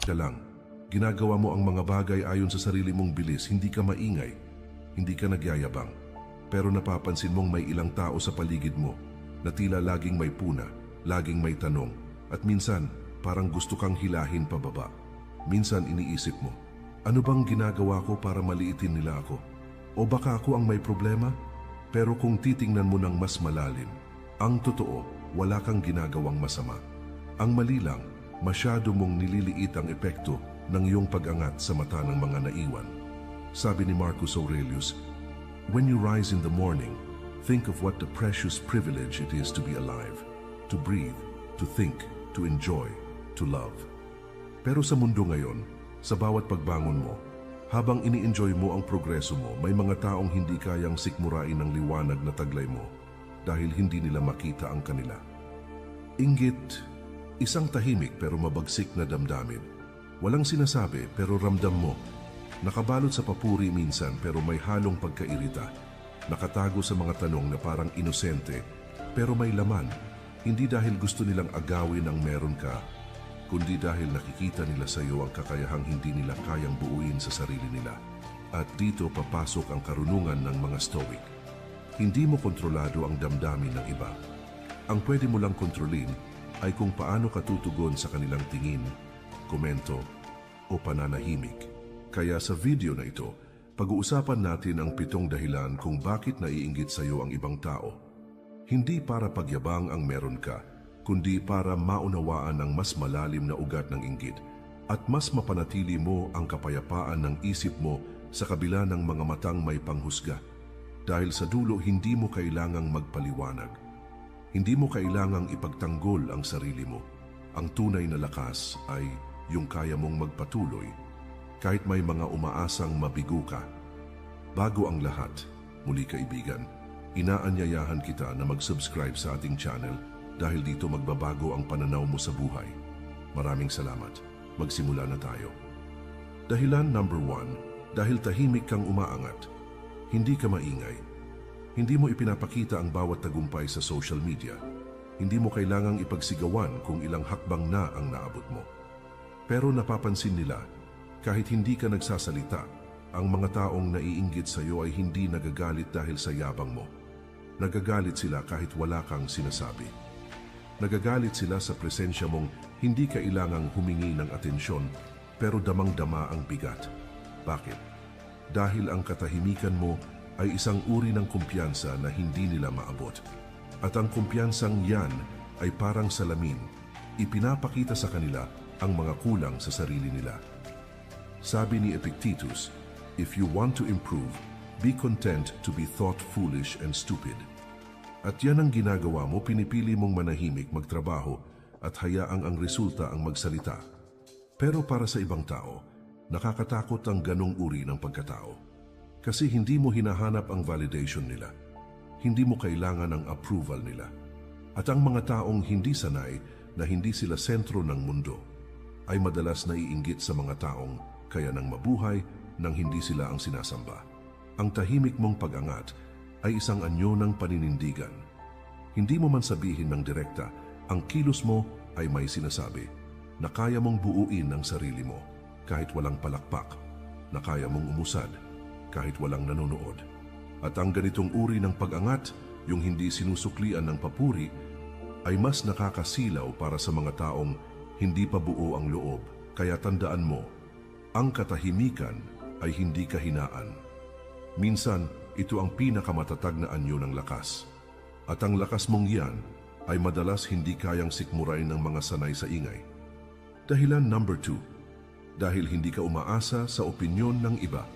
ka lang. Ginagawa mo ang mga bagay ayon sa sarili mong bilis, hindi ka maingay, hindi ka nagyayabang. Pero napapansin mong may ilang tao sa paligid mo na tila laging may puna, laging may tanong, at minsan parang gusto kang hilahin pababa. Minsan iniisip mo, ano bang ginagawa ko para maliitin nila ako? O baka ako ang may problema? Pero kung titingnan mo ng mas malalim, ang totoo, wala kang ginagawang masama. Ang mali lang, masyado mong nililiit ang epekto ng iyong pag-angat sa mata ng mga naiwan. Sabi ni Marcus Aurelius, "When you rise in the morning, think of what the precious privilege it is to be alive, to breathe, to think, to enjoy, to love." Pero sa mundo ngayon, sa bawat pagbangon mo, habang ini-enjoy mo ang progreso mo, may mga taong hindi kayang sikmurain ang liwanag na taglay mo dahil hindi nila makita ang kanila. Inggit, isang tahimik pero mabagsik na damdamin. Walang sinasabi pero ramdam mo. Nakabalot sa papuri minsan pero may halong pagkairita. Nakatago sa mga tanong na parang inosente pero may laman. Hindi dahil gusto nilang agawin ang meron ka, kundi dahil nakikita nila sa iyo ang kakayahang hindi nila kayang buuin sa sarili nila. At dito papasok ang karunungan ng mga Stoic. Hindi mo kontrolado ang damdamin ng iba. Ang pwede mo lang kontrolin ay kung paano ka tutugon sa kanilang tingin, komento o pananahimik. Kaya sa video na ito, pag-uusapan natin ang 7 dahilan kung bakit naiinggit sa iyo ang ibang tao. Hindi para pagyabang ang meron ka, kundi para maunawaan ang mas malalim na ugat ng inggit at mas mapanatili mo ang kapayapaan ng isip mo sa kabila ng mga matang may panghusga. Dahil sa dulo, hindi mo kailangang magpaliwanag. Hindi mo kailangang ipagtanggol ang sarili mo. Ang tunay na lakas ay yung kaya mong magpatuloy kahit may mga umaasang mabigo ka. Bago ang lahat, muli kaibigan, inaanyayahan kita na mag-subscribe sa ating channel dahil dito magbabago ang pananaw mo sa buhay. Maraming salamat. Magsimula na tayo. Dahilan number 1, dahil tahimik kang umaangat. Hindi ka maingay. Hindi mo ipinapakita ang bawat tagumpay sa social media. Hindi mo kailangang ipagsigawan kung ilang hakbang na ang naabot mo. Pero napapansin nila, kahit hindi ka nagsasalita, ang mga taong naiinggit sa iyo ay hindi nagagalit dahil sa yabang mo. Nagagalit sila kahit wala kang sinasabi. Nagagalit sila sa presensya mong hindi kailangang humingi ng atensyon pero damang-dama ang bigat. Bakit? Dahil ang katahimikan mo ay isang uri ng kumpiyansa na hindi nila maabot. At ang kumpiyansang yan ay parang salamin, ipinapakita sa kanila ang mga kulang sa sarili nila. Sabi ni Epictetus, "If you want to improve, be content to be thought foolish and stupid." At yan ang ginagawa mo, pinipili mong manahimik, magtrabaho at hayaang ang resulta ang magsalita. Pero para sa ibang tao, nakakatakot ang ganong uri ng pagkatao. Kasi hindi mo hinahanap ang validation nila. Hindi mo kailangan ang approval nila. At ang mga taong hindi sanay na hindi sila sentro ng mundo, ay madalas naiinggit sa mga taong kaya nang mabuhay nang hindi sila ang sinasamba. Ang tahimik mong pag-angat ay isang anyo ng paninindigan. Hindi mo man sabihin ng direkta, ang kilos mo ay may sinasabi na kaya mong buuin ang sarili mo kahit walang palakpak, na kaya mong umusad kahit walang nanonood. At ang ganitong uri ng pag-angat, yung hindi sinusuklian ng papuri, ay mas nakakasilaw para sa mga taong hindi pa buo ang loob. Kaya tandaan mo, ang katahimikan ay hindi kahinaan. Minsan, ito ang pinakamatatag na anyo ng lakas. At ang lakas mong yan ay madalas hindi kayang sikmurain ng mga sanay sa ingay. Dahilan number 2, dahil hindi ka umaasa sa opinyon ng iba.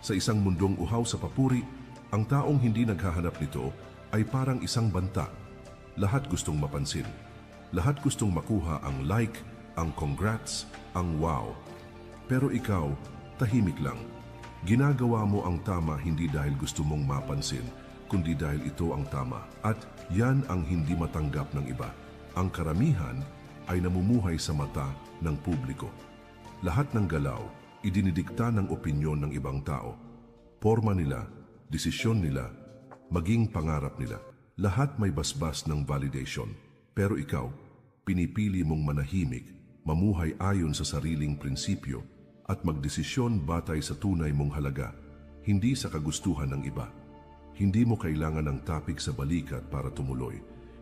Sa isang mundong uhaw sa papuri, ang taong hindi naghahanap nito ay parang isang banta. Lahat gustong mapansin. Lahat gustong makuha ang like, ang congrats, ang wow. Pero ikaw, tahimik lang. Ginagawa mo ang tama hindi dahil gusto mong mapansin, kundi dahil ito ang tama. At yan ang hindi matanggap ng iba. Ang karamihan ay namumuhay sa mata ng publiko. Lahat ng galaw, idinidikta ng opinyon ng ibang tao. Porma nila, desisyon nila, maging pangarap nila. Lahat may basbas ng validation. Pero ikaw, pinipili mong manahimik mamuhay ayon sa sariling prinsipyo, at magdesisyon batay sa tunay mong halaga, hindi sa kagustuhan ng iba. Hindi mo kailangan ng tapik sa balikat para tumuloy.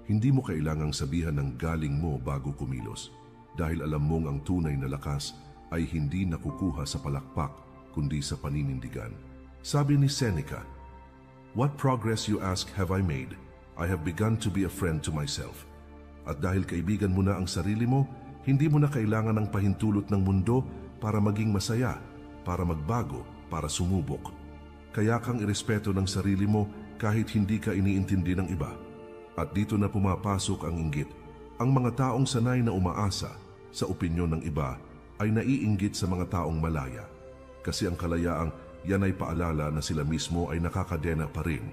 Hindi mo kailangang sabihan ng galing mo bago kumilos. Dahil alam mong ang tunay na lakas ay hindi nakukuha sa palakpak, kundi sa paninindigan. Sabi ni Seneca, "What progress you ask have I made? I have begun to be a friend to myself." At dahil kaibigan mo na ang sarili mo, hindi mo na kailangan ng pahintulot ng mundo para maging masaya, para magbago, para sumubok. Kaya kang irespeto ng sarili mo kahit hindi ka iniintindi ng iba. At dito na pumapasok ang inggit. Ang mga taong sanay na umaasa sa opinyon ng iba ay naiinggit sa mga taong malaya. Kasi ang kalayaang yan ay paalala na sila mismo ay nakakadena pa rin.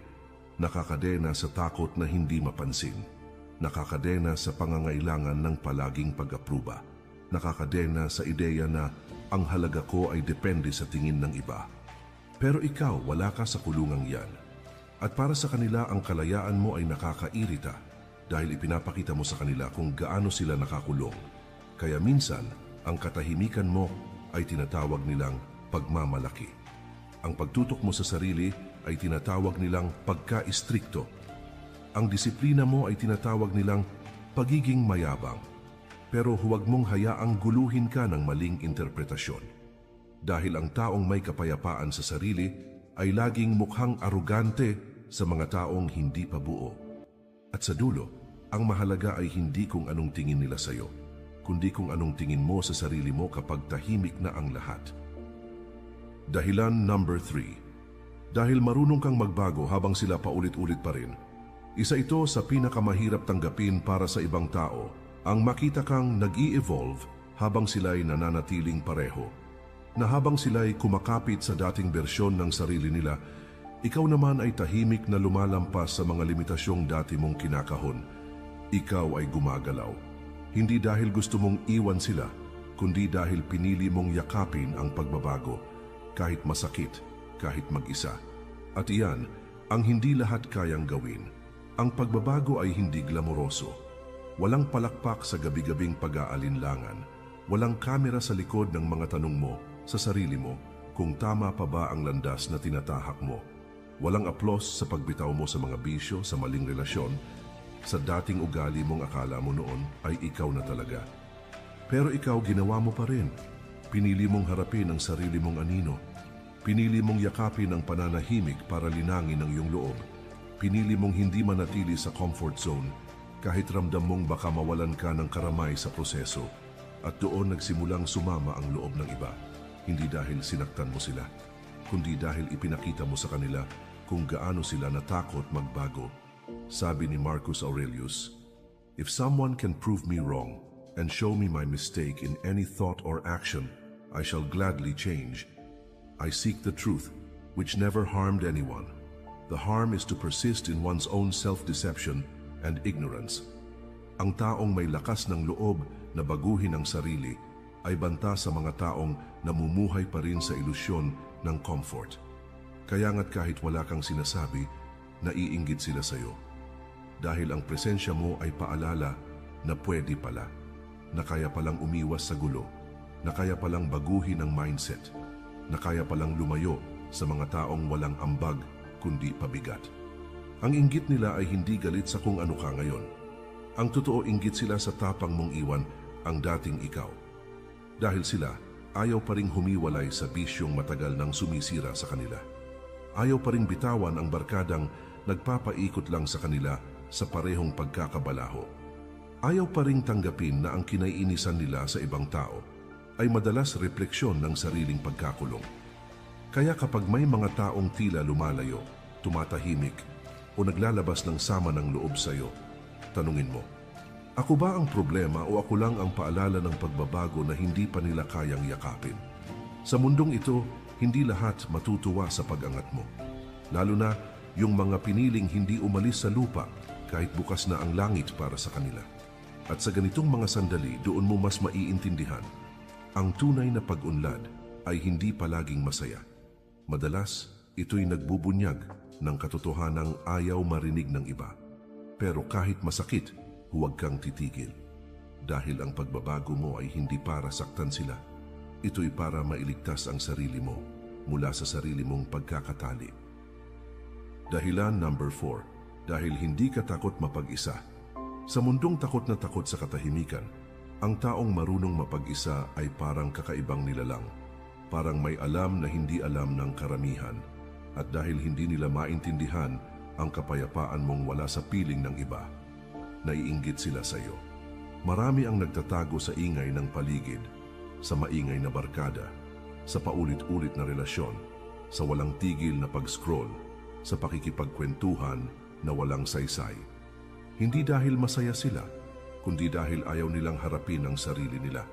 Nakakadena sa takot na hindi mapansin. Nakakadena sa pangangailangan ng palaging pag-apruba. Nakakadena sa ideya na ang halaga ko ay depende sa tingin ng iba. Pero ikaw, wala ka sa kulungang yan. At para sa kanila, ang kalayaan mo ay nakakairita dahil ipinapakita mo sa kanila kung gaano sila nakakulong. Kaya minsan, ang katahimikan mo ay tinatawag nilang pagmamalaki. Ang pagtutok mo sa sarili ay tinatawag nilang pagka-istrikto. Ang disiplina mo ay tinatawag nilang pagiging mayabang. Pero huwag mong hayaang guluhin ka ng maling interpretasyon. Dahil ang taong may kapayapaan sa sarili ay laging mukhang arugante sa mga taong hindi pa buo. At sa dulo, ang mahalaga ay hindi kung anong tingin nila sa'yo, kundi kung anong tingin mo sa sarili mo kapag tahimik na ang lahat. Dahilan number 3. Dahil marunong kang magbago habang sila paulit-ulit pa rin. Isa ito sa pinakamahirap tanggapin para sa ibang tao, ang makita kang nag-i-evolve habang sila'y nananatiling pareho. Na habang sila'y kumakapit sa dating bersyon ng sarili nila, ikaw naman ay tahimik na lumalampas sa mga limitasyong dati mong kinakahon. Ikaw ay gumagalaw. Hindi dahil gusto mong iwan sila, kundi dahil pinili mong yakapin ang pagbabago, kahit masakit, kahit mag-isa. At iyan, ang hindi lahat kayang gawin. Ang pagbabago ay hindi glamoroso. Walang palakpak sa gabi-gabing pag-aalinlangan. Walang kamera sa likod ng mga tanong mo sa sarili mo kung tama pa ba ang landas na tinatahak mo. Walang aplos sa pagbitaw mo sa mga bisyo, sa maling relasyon, sa dating ugali mong akala mo noon ay ikaw na talaga. Pero ikaw ginawa mo pa rin. Pinili mong harapin ang sarili mong anino. Pinili mong yakapin ang pananahimik para linangin ang iyong loob. Pinili mong hindi manatili sa comfort zone kahit ramdam mong baka mawalan ka ng karamay sa proseso. At doon nagsimulang sumama ang loob ng iba. Hindi dahil sinaktan mo sila, kundi dahil ipinakita mo sa kanila kung gaano sila natakot magbago. Sabi ni Marcus Aurelius, "If someone can prove me wrong and show me my mistake in any thought or action, I shall gladly change. I seek the truth, which never harmed anyone. The harm is to persist in one's own self-deception and ignorance." Ang taong may lakas ng loob na baguhin ang sarili ay banta sa mga taong namumuhay pa rin sa ilusyon ng comfort. Kaya nga't kahit wala kang sinasabi, naiinggit sila sa'yo. Dahil ang presensya mo ay paalala na pwede pala, na kaya palang umiwas sa gulo, na kaya palang baguhin ang mindset, na kaya palang lumayo sa mga taong walang ambag kundi pabigat. Ang inggit nila ay hindi galit sa kung ano ka ngayon. Ang totoo, inggit sila sa tapang mong iwan ang dating ikaw. Dahil sila, ayaw pa ring humiwalay sa bisyong matagal nang sumisira sa kanila. Ayaw pa ring bitawan ang barkadang nagpapaikot lang sa kanila sa parehong pagkakabalaho. Ayaw pa ring tanggapin na ang kinaiinisan nila sa ibang tao ay madalas refleksyon ng sariling pagkakulong. Kaya kapag may mga taong tila lumalayo, tumatahimik, o naglalabas ng sama ng loob sa iyo, tanungin mo, ako ba ang problema o ako lang ang paalala ng pagbabago na hindi pa nila kayang yakapin? Sa mundong ito, hindi lahat matutuwa sa pag-angat mo. Lalo na yung mga piniling hindi umalis sa lupa kahit bukas na ang langit para sa kanila. At sa ganitong mga sandali, doon mo mas maiintindihan. Ang tunay na pag-unlad ay hindi palaging masaya. Madalas, ito'y nagbubunyag ng katotohanang ayaw marinig ng iba. Pero kahit masakit, huwag kang titigil. Dahil ang pagbabago mo ay hindi para saktan sila. Ito'y para mailigtas ang sarili mo mula sa sarili mong pagkakatali. Dahilan number 4, dahil hindi ka takot mapag-isa. Sa mundong takot na takot sa katahimikan, ang taong marunong mapag-isa ay parang kakaibang nilalang. Parang may alam na hindi alam ng karamihan. At dahil hindi nila maintindihan ang kapayapaan mong wala sa piling ng iba, naiinggit sila sa iyo. Marami ang nagtatago sa ingay ng paligid, sa maingay na barkada, sa paulit-ulit na relasyon, sa walang tigil na pag-scroll, sa pakikipagkwentuhan na walang saysay. Hindi dahil masaya sila, kundi dahil ayaw nilang harapin ang sarili nila.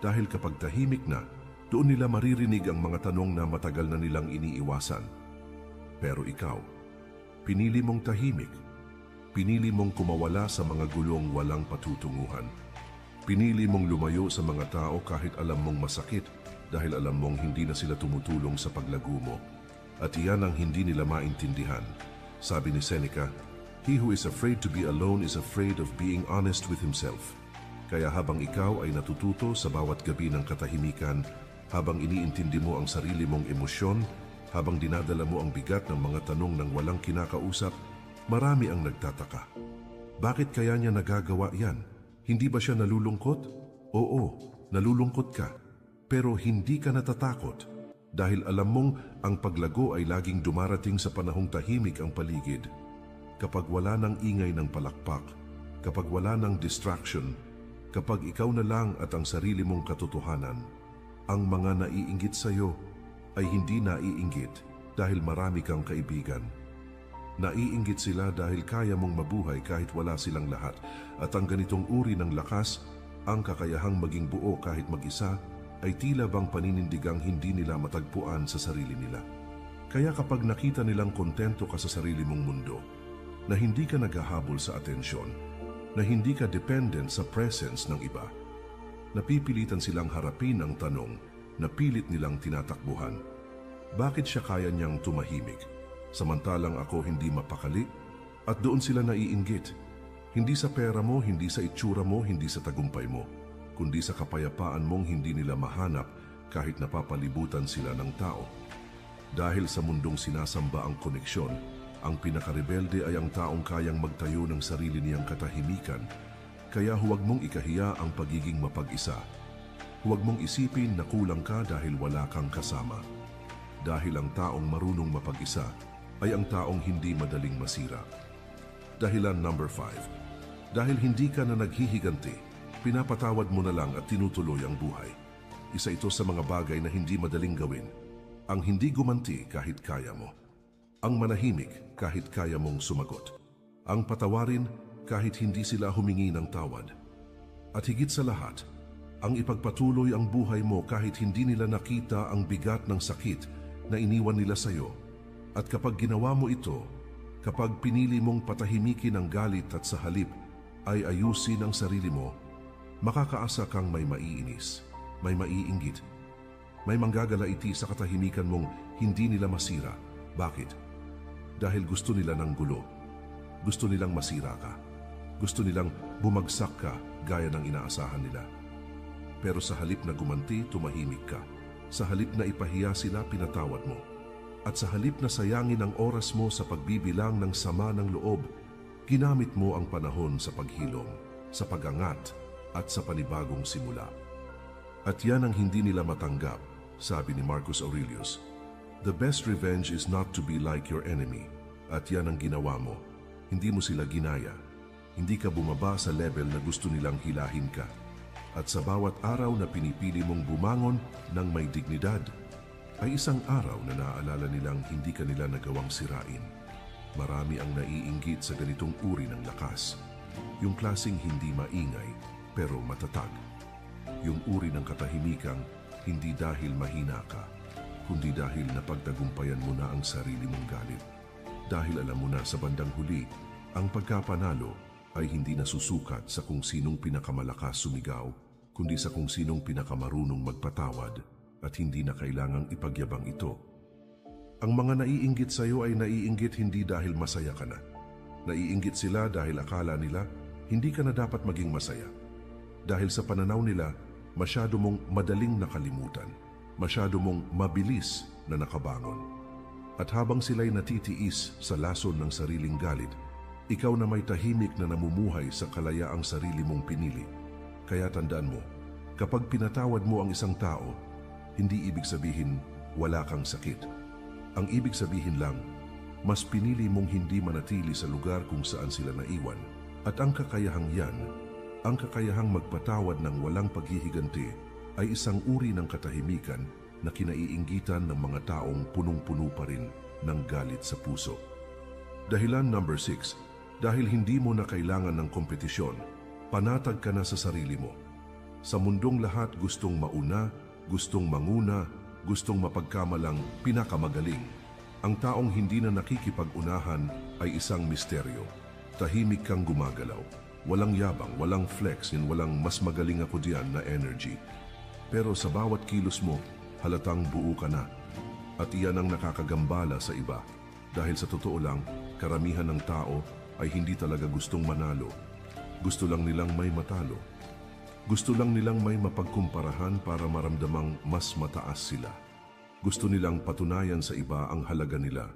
Dahil kapag tahimik na, doon nila maririnig ang mga tanong na matagal na nilang iniiwasan. Pero ikaw, pinili mong tahimik. Pinili mong kumawala sa mga gulong walang patutunguhan. Pinili mong lumayo sa mga tao kahit alam mong masakit dahil alam mong hindi na sila tumutulong sa paglago mo. At iyan ang hindi nila maintindihan. Sabi ni Seneca, "He who is afraid to be alone is afraid of being honest with himself." Kaya habang ikaw ay natututo sa bawat gabi ng katahimikan, habang iniintindi mo ang sarili mong emosyon, habang dinadala mo ang bigat ng mga tanong ng walang kinakausap, marami ang nagtataka. Bakit kaya niya nagagawa yan? Hindi ba siya nalulungkot? Oo, nalulungkot ka. Pero hindi ka natatakot dahil alam mong ang paglago ay laging dumarating sa panahong tahimik ang paligid. Kapag wala ng ingay ng palakpak, kapag wala ng distraction, kapag ikaw na lang at ang sarili mong katotohanan, ang mga naiinggit sa iyo ay hindi naiinggit dahil marami kang kaibigan. Naiinggit sila dahil kaya mong mabuhay kahit wala silang lahat, at ang ganitong uri ng lakas, ang kakayahang maging buo kahit mag-isa, ay tila bang paninindigang hindi nila matagpuan sa sarili nila. Kaya kapag nakita nilang kontento ka sa sarili mong mundo, na hindi ka naghahabol sa atensyon, na hindi ka dependent sa presence ng iba, napipilitan silang harapin ang tanong na pilit nilang tinatakbuhan. Bakit siya kaya niyang tumahimik, samantalang ako hindi mapakali? At doon sila naiinggit. Hindi sa pera mo, hindi sa itsura mo, hindi sa tagumpay mo, kundi sa kapayapaan mong hindi nila mahanap kahit napapalibutan sila ng tao. Dahil sa mundong sinasamba ang koneksyon, ang pinakarebelde ay ang taong kayang magtayo ng sarili niyang katahimikan. Kaya huwag mong ikahiya ang pagiging mapag-isa. Huwag mong isipin na kulang ka dahil wala kang kasama. Dahil ang taong marunong mapag-isa ay ang taong hindi madaling masira. Dahilan number 5. Dahil hindi ka na naghihiganti, pinapatawad mo na lang at tinutuloy ang buhay. Isa ito sa mga bagay na hindi madaling gawin. Ang hindi gumanti kahit kaya mo. Ang manahimik kahit kaya mong sumagot. Ang patawarin kahit hindi sila humingi ng tawad. At higit sa lahat, ang ipagpatuloy ang buhay mo kahit hindi nila nakita ang bigat ng sakit na iniwan nila sa iyo. At kapag ginawa mo ito, kapag pinili mong patahimikin ang galit at sa halip ay ayusin ang sarili mo, makakaasa kang may maiinis, may maiinggit, may manggagalaiti sa katahimikan mong hindi nila masira. Bakit? Dahil gusto nila ng gulo. Gusto nilang masira ka. Gusto nilang bumagsak ka gaya ng inaasahan nila. Pero sa halip na gumanti, tumahimik ka. Sa halip na ipahiya sila, pinatawad mo. At sa halip na sayangin ang oras mo sa pagbibilang ng sama ng loob, ginamit mo ang panahon sa paghilom, sa pag-angat, at sa panibagong simula. At yan ang hindi nila matanggap, sabi ni Marcus Aurelius. The best revenge is not to be like your enemy. At yan ang ginawa mo. Hindi mo sila ginaya. Hindi ka bumaba sa level na gusto nilang hilahin ka. At sa bawat araw na pinipili mong bumangon ng may dignidad, ay isang araw na naaalala nilang hindi ka nila nagawang sirain. Marami ang naiinggit sa ganitong uri ng lakas. Yung klaseng hindi maingay, pero matatag. Yung uri ng katahimikang hindi dahil mahina ka, kundi dahil napagtagumpayan mo na ang sarili mong galit. Dahil alam mo na sa bandang huli, ang pagkapanalo ay hindi nasusukat sa kung sinong pinakamalakas sumigaw, kundi sa kung sinong pinakamarunong magpatawad at hindi na kailangang ipagyabang ito. Ang mga naiinggit sa iyo ay naiinggit hindi dahil masaya ka na. Naiinggit sila dahil akala nila hindi ka na dapat maging masaya. Dahil sa pananaw nila, masyado mong madaling nakalimutan, masyado mong mabilis na nakabangon. At habang sila'y natitiis sa lason ng sariling galit, ikaw na may tahimik na namumuhay sa kalayaang sarili mong pinili. Kaya tandaan mo, kapag pinatawad mo ang isang tao, hindi ibig sabihin wala kang sakit. Ang ibig sabihin lang, mas pinili mong hindi manatili sa lugar kung saan sila naiwan. At ang kakayahang yan, ang kakayahang magpatawad ng walang paghihiganti ay isang uri ng katahimikan na kinaiinggitan ng mga taong punong-puno pa rin ng galit sa puso. Dahilan number 6, dahil hindi mo na kailangan ng kompetisyon, panatag ka na sa sarili mo. Sa mundong lahat gustong mauna, gustong manguna, gustong mapagkamalang pinakamagaling. Ang taong hindi na nakikipag-unahan ay isang misteryo. Tahimik kang gumagalaw. Walang yabang, walang flex, and walang mas magaling ako diyan na energy. Pero sa bawat kilos mo, halatang buo ka na. At iyan ang nakakagambala sa iba. Dahil sa totoo lang, karamihan ng tao ay hindi talaga gustong manalo. Gusto lang nilang may matalo. Gusto lang nilang may mapagkumparahan para maramdamang mas mataas sila. Gusto nilang patunayan sa iba ang halaga nila.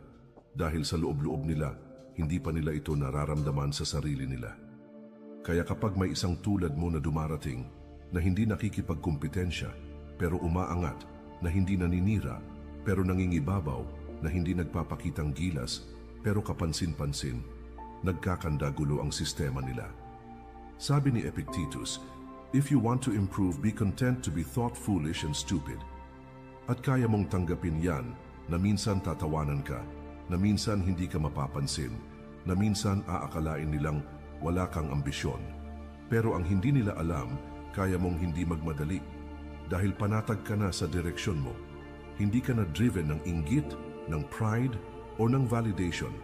Dahil sa loob-loob nila, hindi pa nila ito nararamdaman sa sarili nila. Kaya kapag may isang tulad mo na dumarating, na hindi nakikipagkumpetensya, pero umaangat, na hindi naninira, pero nangingibabaw, na hindi nagpapakitang gilas, pero kapansin-pansin, nagkakandagulo ang sistema nila. Sabi ni Epictetus, "If you want to improve, be content to be thought foolish and stupid." At kaya mong tanggapin yan na minsan tatawanan ka, na minsan hindi ka mapapansin, na minsan aakalain nilang wala kang ambisyon. Pero ang hindi nila alam, kaya mong hindi magmadali dahil panatag ka na sa direksyon mo. Hindi ka na driven ng inggit, ng pride, o ng validation.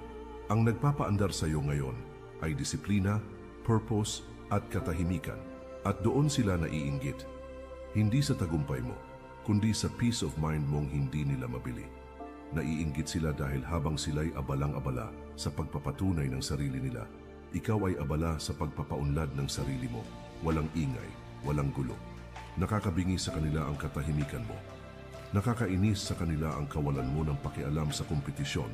Ang nagpapaandar sa iyo ngayon ay disiplina, purpose, at katahimikan. At doon sila naiinggit. Hindi sa tagumpay mo, kundi sa peace of mind mong hindi nila mabili. Naiinggit sila dahil habang sila'y abalang-abala sa pagpapatunay ng sarili nila, ikaw ay abala sa pagpapaunlad ng sarili mo. Walang ingay, walang gulo. Nakakabingi sa kanila ang katahimikan mo. Nakakainis sa kanila ang kawalan mo ng pakialam sa kompetisyon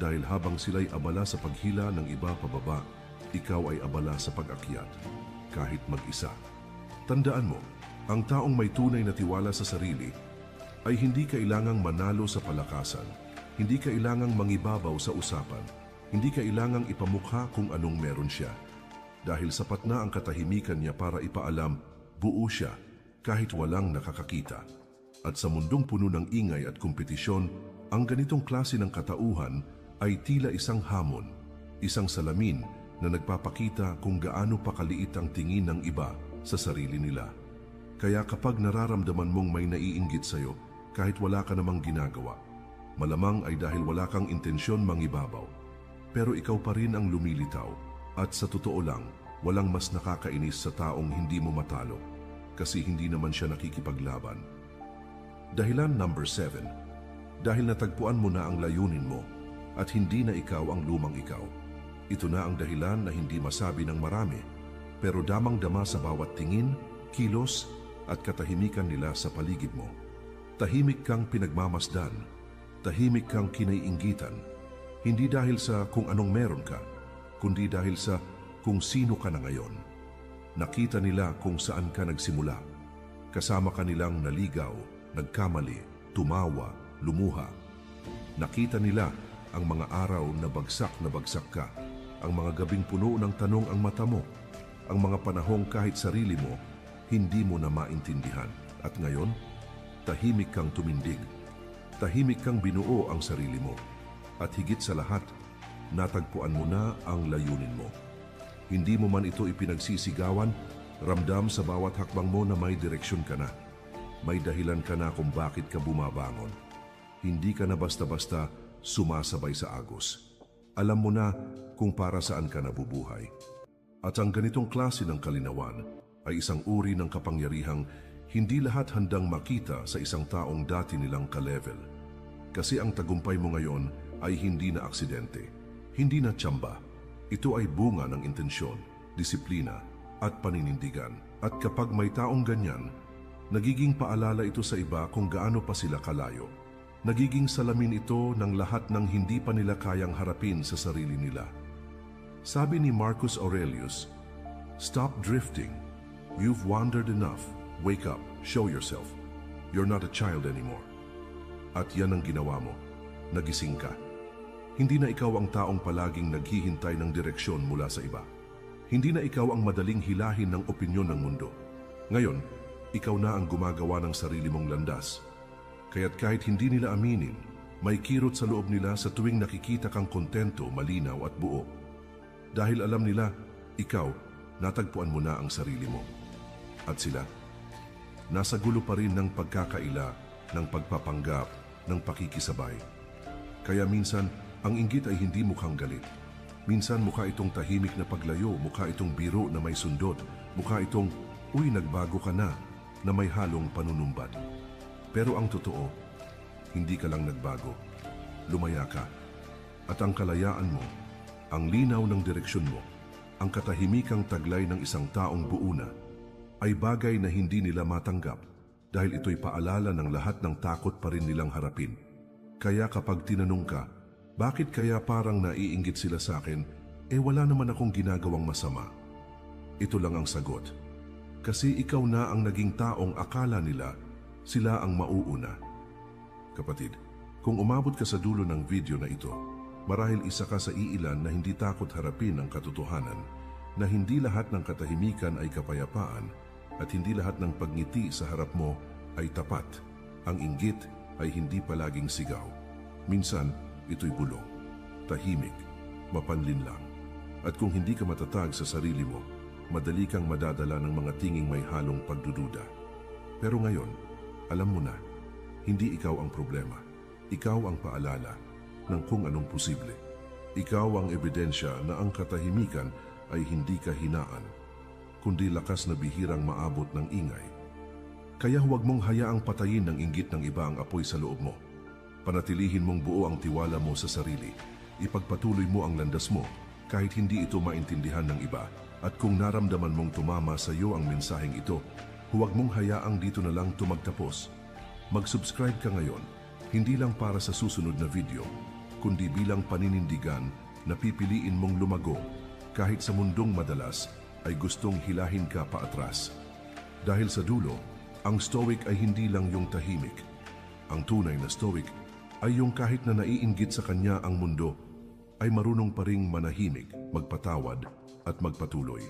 dahil habang sila'y abala sa paghila ng iba pababa, ikaw ay abala sa pag-akyat, kahit mag-isa. Tandaan mo, ang taong may tunay na tiwala sa sarili ay hindi kailangang manalo sa palakasan, hindi kailangang mangibabaw sa usapan, hindi kailangang ipamukha kung anong meron siya. Dahil sapat na ang katahimikan niya para ipaalam, buo siya kahit walang nakakakita. At sa mundong puno ng ingay at kompetisyon, ang ganitong klase ng katauhan ay tila isang hamon, isang salamin na nagpapakita kung gaano pakaliit ang tingin ng iba sa sarili nila. Kaya kapag nararamdaman mong may naiinggit sa'yo, kahit wala ka namang ginagawa, malamang ay dahil wala kang intensyon mangibabaw. Pero ikaw pa rin ang lumilitaw, at sa totoo lang, walang mas nakakainis sa taong hindi mo matalo, kasi hindi naman siya nakikipaglaban. Dahilan number 7, dahil natagpuan mo na ang layunin mo, at hindi na ikaw ang lumang ikaw. Ito na ang dahilan na hindi masabi ng marami, pero damang-dama sa bawat tingin, kilos, at katahimikan nila sa paligid mo. Tahimik kang pinagmamasdan, tahimik kang kinaiinggitan, hindi dahil sa kung anong meron ka, kundi dahil sa kung sino ka na ngayon. Nakita nila kung saan ka nagsimula. Kasama ka nilang naligaw, nagkamali, tumawa, lumuha. Nakita nila ang mga araw na bagsak ka, ang mga gabing puno ng tanong ang mata mo, ang mga panahong kahit sarili mo, hindi mo na maintindihan. At ngayon, tahimik kang tumindig. Tahimik kang binuo ang sarili mo. At higit sa lahat, natagpuan mo na ang layunin mo. Hindi mo man ito ipinagsisigawan, ramdam sa bawat hakbang mo na may direksyon ka na. May dahilan ka na kung bakit ka bumabangon. Hindi ka na basta-basta sumasabay sa agos. Alam mo na kung para saan ka nabubuhay. At ang ganitong klase ng kalinawan ay isang uri ng kapangyarihang hindi lahat handang makita sa isang taong dati nilang ka-level. Kasi ang tagumpay mo ngayon ay hindi na aksidente, hindi na tsamba. Ito ay bunga ng intensyon, disiplina, at paninindigan. At kapag may taong ganyan, nagiging paalala ito sa iba kung gaano pa sila kalayo. Nagiging salamin ito ng lahat ng hindi pa nila kayang harapin sa sarili nila. Sabi ni Marcus Aurelius, "Stop drifting. You've wandered enough. Wake up. Show yourself. You're not a child anymore." At yan ang ginawa mo. Nagising ka. Hindi na ikaw ang taong palaging naghihintay ng direksyon mula sa iba. Hindi na ikaw ang madaling hilahin ng opinyon ng mundo. Ngayon, ikaw na ang gumagawa ng sarili mong landas. Kaya't kahit hindi nila aminin, may kirot sa loob nila sa tuwing nakikita kang kontento, malinaw at buo. Dahil alam nila, ikaw, natagpuan mo na ang sarili mo. At sila, nasa gulo pa rin ng pagkakaila, ng pagpapanggap, ng pakikisabay. Kaya minsan, ang inggit ay hindi mukhang galit. Minsan mukha itong tahimik na paglayo, mukha itong biro na may sundot, mukha itong, "Uy, nagbago ka na," na may halong panunumbad. Pero ang totoo, hindi ka lang nagbago. Lumaya ka. At ang kalayaan mo, ang linaw ng direksyon mo, ang katahimikang taglay ng isang taong buo na, ay bagay na hindi nila matanggap dahil ito'y paalala ng lahat ng takot pa rin nilang harapin. Kaya kapag tinanong ka, bakit kaya parang naiinggit sila sa akin, wala naman akong ginagawang masama. Ito lang ang sagot. Kasi ikaw na ang naging taong akala nila sila ang mauuna. Kapatid, kung umabot ka sa dulo ng video na ito, marahil isa ka sa iilan na hindi takot harapin ang katotohanan na hindi lahat ng katahimikan ay kapayapaan at hindi lahat ng pagngiti sa harap mo ay tapat. Ang inggit ay hindi palaging sigaw. Minsan, ito'y bulong, tahimik, mapanlinlang. At kung hindi ka matatag sa sarili mo, madali kang madadala ng mga tinging may halong pagdududa. Pero ngayon, alam mo na, hindi ikaw ang problema. Ikaw ang paalala ng kung anong posible. Ikaw ang ebidensya na ang katahimikan ay hindi kahinaan, kundi lakas na bihirang maabot ng ingay. Kaya huwag mong hayaang patayin ng inggit ng iba ang apoy sa loob mo. Panatilihin mong buo ang tiwala mo sa sarili. Ipagpatuloy mo ang landas mo kahit hindi ito maintindihan ng iba. At kung naramdaman mong tumama sa iyo ang mensaheng ito, huwag mong hayaang dito na lang ito magtapos. Mag-subscribe ka ngayon, hindi lang para sa susunod na video, kundi bilang paninindigan na pipiliin mong lumago kahit sa mundong madalas ay gustong hilahin ka paatras. Dahil sa dulo, ang stoic ay hindi lang yung tahimik. Ang tunay na stoic ay yung kahit na naiinggit sa kanya ang mundo, ay marunong pa ring manahimik, magpatawad at magpatuloy.